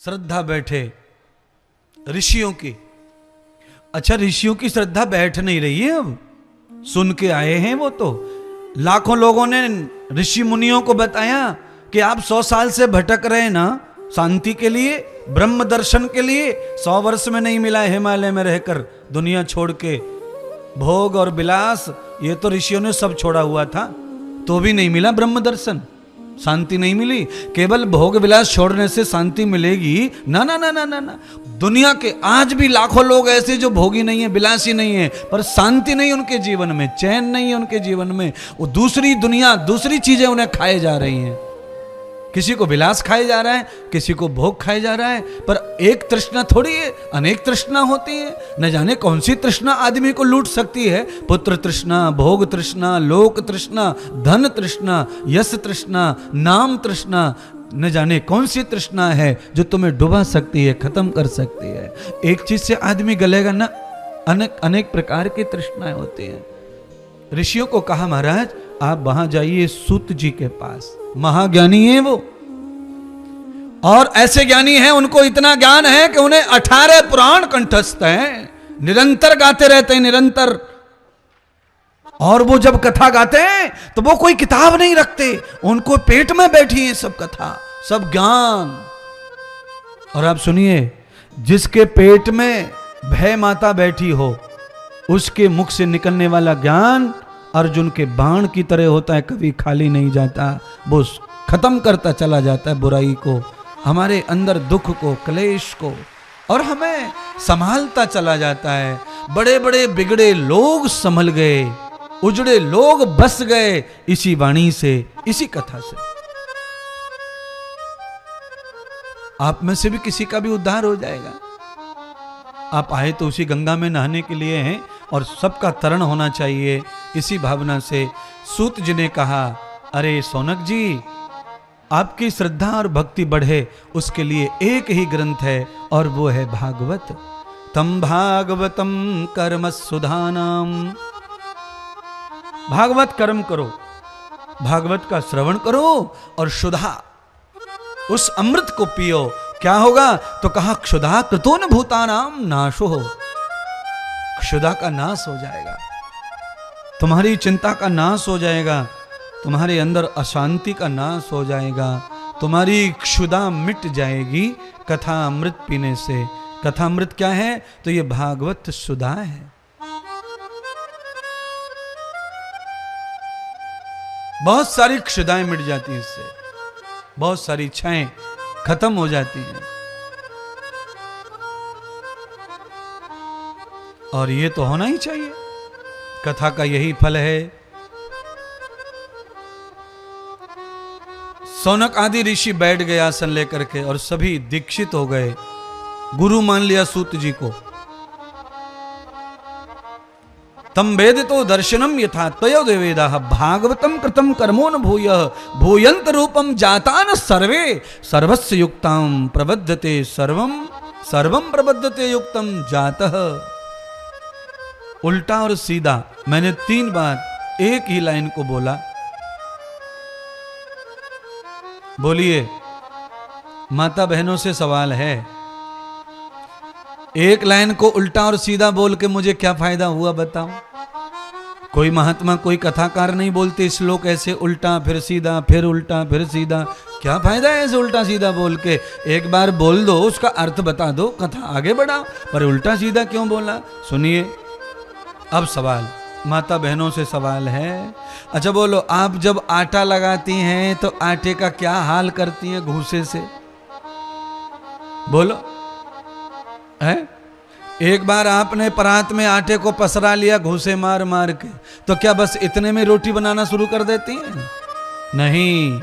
श्रद्धा बैठे ऋषियों की। अच्छा, ऋषियों की श्रद्धा बैठ नहीं रही है, अब सुन के आए हैं वो तो। लाखों लोगों ने ऋषि मुनियों को बताया कि आप 100 साल से भटक रहे ना शांति के लिए, ब्रह्म दर्शन के लिए। 100 वर्ष में नहीं मिला है हिमालय में रहकर, दुनिया छोड़ के। भोग और विलास ये तो ऋषियों ने सब छोड़ा हुआ था, तो भी नहीं मिला ब्रह्म दर्शन, शांति नहीं मिली। केवल भोग विलास छोड़ने से शांति मिलेगी? ना ना ना ना ना ना। दुनिया के आज भी लाखों लोग ऐसे जो भोगी नहीं है, विलासी नहीं है, पर शांति नहीं उनके जीवन में, चैन नहीं है उनके जीवन में। वो दूसरी दुनिया, दूसरी चीजें उन्हें खाए जा रही हैं। किसी को विलास खाए जा रहा है, किसी को भोग खाए जा रहा है, पर एक तृष्णा थोड़ी है, अनेक तृष्णा होती है। न जाने कौन सी तृष्णा आदमी को लूट सकती है। पुत्र तृष्णा, भोग तृष्णा, लोक तृष्णा, धन तृष्णा, यश तृष्णा, नाम तृष्णा, न जाने कौन सी तृष्णा है जो तुम्हें डुबा सकती है, खत्म कर सकती है। एक चीज से आदमी गलेगा ना, अनेक प्रकार की तृष्णाएं होती हैं। ऋषियों को कहा, महाराज आप वहां जाइए सूत जी के पास, महाज्ञानी है वो, और ऐसे ज्ञानी हैं उनको इतना ज्ञान है कि उन्हें 18 पुराण कंठस्थ हैं, निरंतर गाते रहते हैं, निरंतर। और वो जब कथा गाते हैं तो वो कोई किताब नहीं रखते, उनको पेट में बैठी है सब कथा, सब ज्ञान। और आप सुनिए, जिसके पेट में भय माता बैठी हो, उसके मुख से निकलने वाला ज्ञान अर्जुन के बाण की तरह होता है, कभी खाली नहीं जाता। वो खत्म करता चला जाता है बुराई को, हमारे अंदर दुख को, क्लेश को, और हमें संभालता चला जाता है। बड़े बड़े बिगड़े लोग संभल गए, उजड़े लोग बस गए इसी वाणी से, इसी कथा से। आप में से भी किसी का भी उद्धार हो जाएगा। आप आए तो उसी गंगा में नहाने के लिए हैं, और सबका तरण होना चाहिए, इसी भावना से। सूत जी ने कहा, अरे सौनक जी, आपकी श्रद्धा और भक्ति बढ़े उसके लिए एक ही ग्रंथ है, और वो है भागवत। तम भागवतम कर्म सुधानाम। भागवत कर्म करो, भागवत का श्रवण करो, और सुधा, उस अमृत को पियो। क्या होगा? तो कहा, क्षुधा कृतो न भूतानाम नाशो हो। क्षुधा का नाश हो जाएगा, तुम्हारी चिंता का नाश हो जाएगा, तुम्हारे अंदर अशांति का नाश हो जाएगा, तुम्हारी क्षुधा मिट जाएगी कथा अमृत पीने से। कथा अमृत क्या है? तो ये भागवत सुधा है। बहुत सारी क्षुधाएं मिट जाती हैं इससे, बहुत सारी इच्छाएं खत्म हो जाती हैं। और ये तो होना ही चाहिए, कथा का यही फल है। सौनक आदि ऋषि बैठ गए आसन लेकर के, और सभी दीक्षित हो गए, गुरु मान लिया सूत जी को। तम वेदितो दर्शनम यथा त्वयो देवेदाः भागवतम कृतम कर्मो न भूयः भूयंत रूपम जातान सर्वे सर्वस्य युक्ताम प्रबद्धते सर्वम सर्वम प्रबद्धते युक्तम जातः। उल्टा और सीधा मैंने 3 बार एक ही लाइन को बोला। बोलिए, माता बहनों से सवाल है, एक लाइन को उल्टा और सीधा बोल के मुझे क्या फायदा हुआ बताओ? कोई महात्मा, कोई कथाकार नहीं बोलते श्लोक ऐसे उल्टा फिर सीधा, फिर उल्टा फिर सीधा। क्या फायदा है ऐसे उल्टा सीधा बोल के? एक बार बोल दो, उसका अर्थ बता दो, कथा आगे बढ़ाओ, पर उल्टा सीधा क्यों बोला? सुनिए, अब सवाल माता बहनों से सवाल है। अच्छा बोलो, आप जब आटा लगाती हैं तो आटे का क्या हाल करती हैं घूसे से? बोलो है? एक बार आपने परात में आटे को पसरा लिया घूसे मार मार के, तो क्या बस इतने में रोटी बनाना शुरू कर देती हैं? नहीं,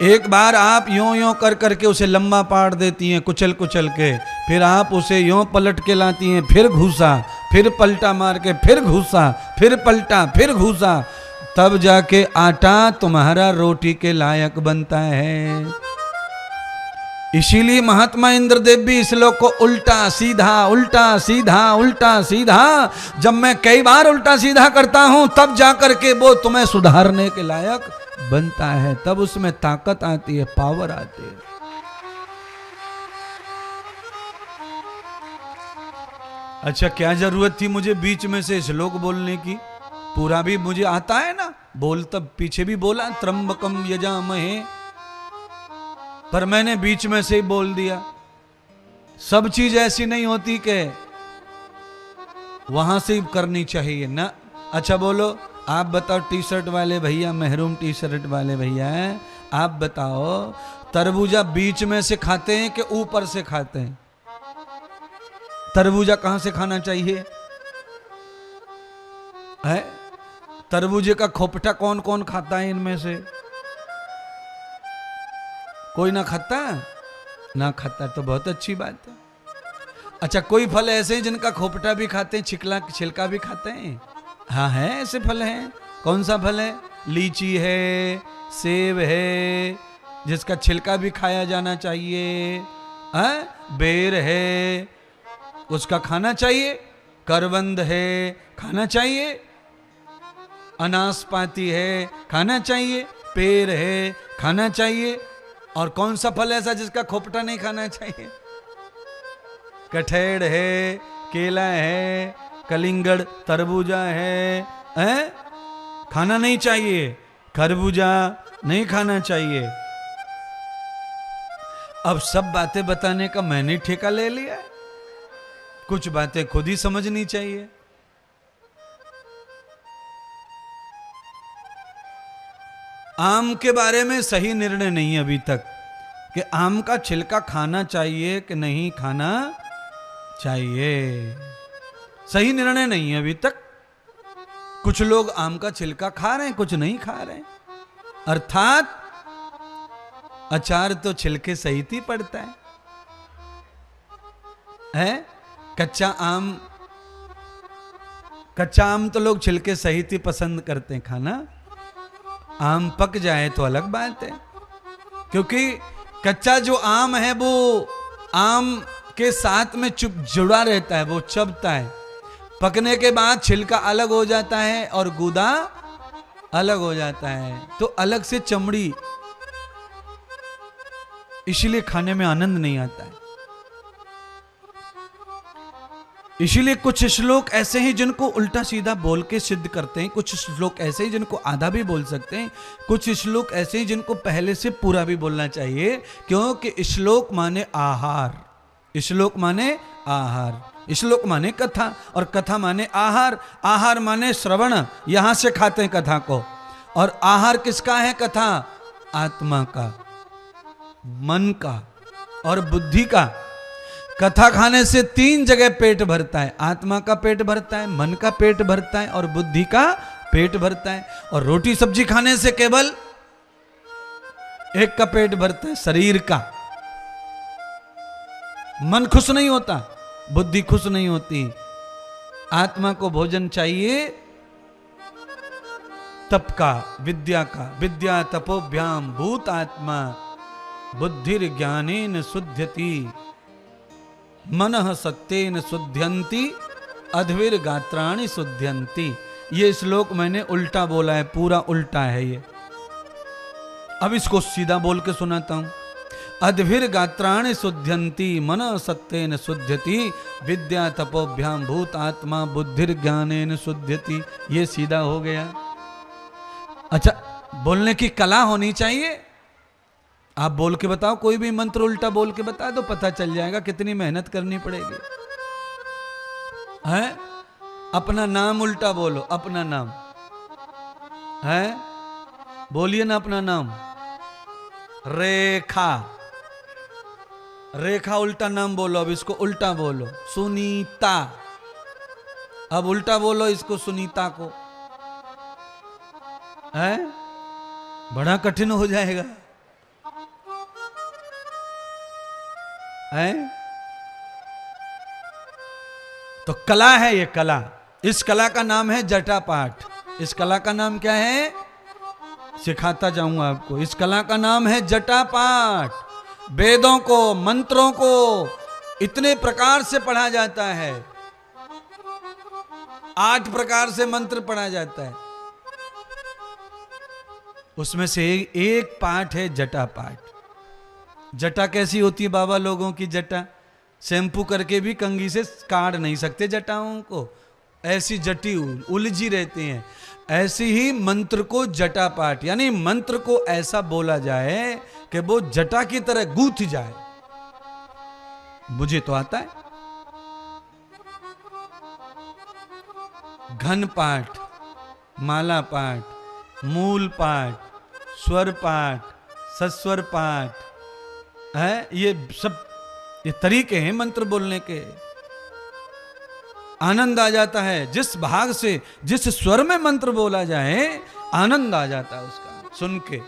एक बार आप यों यों कर करके उसे लंबा पाड़ देती हैं कुचल कुचल के, फिर आप उसे यों पलट के लाती हैं, फिर घूसा, फिर पलटा मार के, फिर घूसा, फिर पलटा, फिर घूसा, तब जाके आटा तुम्हारा रोटी के लायक बनता है। इसीलिए महात्मा इंद्रदेव भी इस श्लोक को उल्टा सीधा उल्टा सीधा उल्टा सीधा, जब मैं कई बार उल्टा सीधा करता हूं तब जाकर के वो तुम्हें सुधारने के लायक बनता है, तब उसमें ताकत आती है, पावर आती है। अच्छा क्या जरूरत थी मुझे बीच में से श्लोक बोलने की? पूरा भी मुझे आता है ना, बोल तब पीछे भी बोला त्र्यंबकम यजामहे, पर मैंने बीच में से ही बोल दिया। सब चीज ऐसी नहीं होती कि वहां से ही करनी चाहिए ना। अच्छा बोलो, आप बताओ टी शर्ट वाले भैया, महरूम टी शर्ट वाले भैया, आप बताओ तरबूजा बीच में से खाते हैं कि ऊपर से खाते हैं? तरबूजा कहां से खाना चाहिए है? तरबूजे का खोपटा कौन कौन खाता है इनमें से? कोई ना खाता? ना खाता तो बहुत अच्छी बात है। अच्छा कोई फल ऐसे हैं जिनका खोपटा भी खाते हैं, छिलका भी खाते हैं? हाँ है, ऐसे फल हैं। कौन सा फल है? लीची है, सेब है, जिसका छिलका भी खाया जाना चाहिए। बेर है, उसका खाना चाहिए। करवंद है, खाना चाहिए। अनासपाती है, खाना चाहिए। पेड़ है, खाना चाहिए। और कौन सा फल ऐसा जिसका खोपटा नहीं खाना चाहिए? कठेड़ है, केला है, कलिंगड़, तरबूजा है, खाना नहीं चाहिए। खरबूजा नहीं खाना चाहिए। अब सब बातें बताने का मैंने ठेका ले लिया, कुछ बातें खुद ही समझनी चाहिए। आम के बारे में सही निर्णय नहीं अभी तक कि आम का छिलका खाना चाहिए कि नहीं खाना चाहिए। सही निर्णय नहीं है अभी तक। कुछ लोग आम का छिलका खा रहे हैं, कुछ नहीं खा रहे हैं। अर्थात अचार तो छिलके सहित ही पड़ता है? कच्चा आम तो लोग छिलके सहित ही पसंद करते हैं खाना। आम पक जाए तो अलग बात है, क्योंकि कच्चा जो आम है वो आम के साथ में जुड़ा रहता है, वो चबता है। पकने के बाद छिलका अलग हो जाता है और गूदा अलग हो जाता है, तो अलग से चमड़ी, इसीलिए खाने में आनंद नहीं आता है। इसीलिए कुछ श्लोक ऐसे हैं जिनको उल्टा सीधा बोल के सिद्ध करते हैं, कुछ श्लोक ऐसे हैं जिनको आधा भी बोल सकते हैं, कुछ श्लोक ऐसे हैं जिनको पहले से पूरा भी बोलना चाहिए, क्योंकि श्लोक माने आहार, श्लोक माने आहार, श्लोक माने कथा, और कथा माने आहार, आहार माने श्रवण, यहां से खाते हैं कथा को। और आहार किसका है? कथा आत्मा का, मन का और बुद्धि का। कथा खाने से 3 जगह पेट भरता है, आत्मा का पेट भरता है, मन का पेट भरता है और बुद्धि का पेट भरता है। और रोटी सब्जी खाने से केवल एक का पेट भरता है, शरीर का। मन खुश नहीं होता, बुद्धि खुश नहीं होती। आत्मा को भोजन चाहिए तप का, विद्या का। विद्या तपोभ्याम भूत आत्मा बुद्धिर ज्ञानेन शुद्ध्यति, मनः सत्येन शुद्ध्यन्ति, अध्विर गात्राणि शुद्ध्यन्ति। ये श्लोक मैंने उल्टा बोला है, पूरा उल्टा है ये। अब इसको सीधा बोल के सुनाता हूं। अध्विर गात्राणि शुद्ध्यन्ति, मनः सत्येन शुद्ध्यति, विद्या तपोभ्याम भूत आत्मा बुद्धिर ज्ञानेन शुद्ध्यति। ये सीधा हो गया। अच्छा, बोलने की कला होनी चाहिए। आप बोल के बताओ, कोई भी मंत्र उल्टा बोल के बता दो, पता चल जाएगा कितनी मेहनत करनी पड़ेगी। है? अपना नाम उल्टा बोलो, अपना नाम है, बोलिए ना अपना नाम। रेखा, रेखा उल्टा नाम बोलो। अब इसको उल्टा बोलो, सुनीता। अब उल्टा बोलो इसको, सुनीता को। है? बड़ा कठिन हो जाएगा। है? तो कला है ये, कला। इस कला का नाम है जटापाठ। इस कला का नाम क्या है? सिखाता जाऊंगा आपको। इस कला का नाम है जटापाठ। वेदों को, मंत्रों को इतने प्रकार से पढ़ा जाता है, 8 प्रकार से मंत्र पढ़ा जाता है। उसमें से एक पाठ है जटापाठ। जटा कैसी होती है बाबा लोगों की? जटा शैम्पू करके भी कंघी से काट नहीं सकते जटाओं को, ऐसी जटी उलझी रहती हैं। ऐसी ही मंत्र को जटा पाठ, यानी मंत्र को ऐसा बोला जाए कि वो जटा की तरह गूंथ जाए। मुझे तो आता है। घन पाठ, माला पाठ, मूल पाठ, स्वर पाठ, सस्वर पाठ है, ये सब ये तरीके हैं मंत्र बोलने के। आनंद आ जाता है जिस भाग से, जिस स्वर में मंत्र बोला जाए, आनंद आ जाता है उसका सुन के।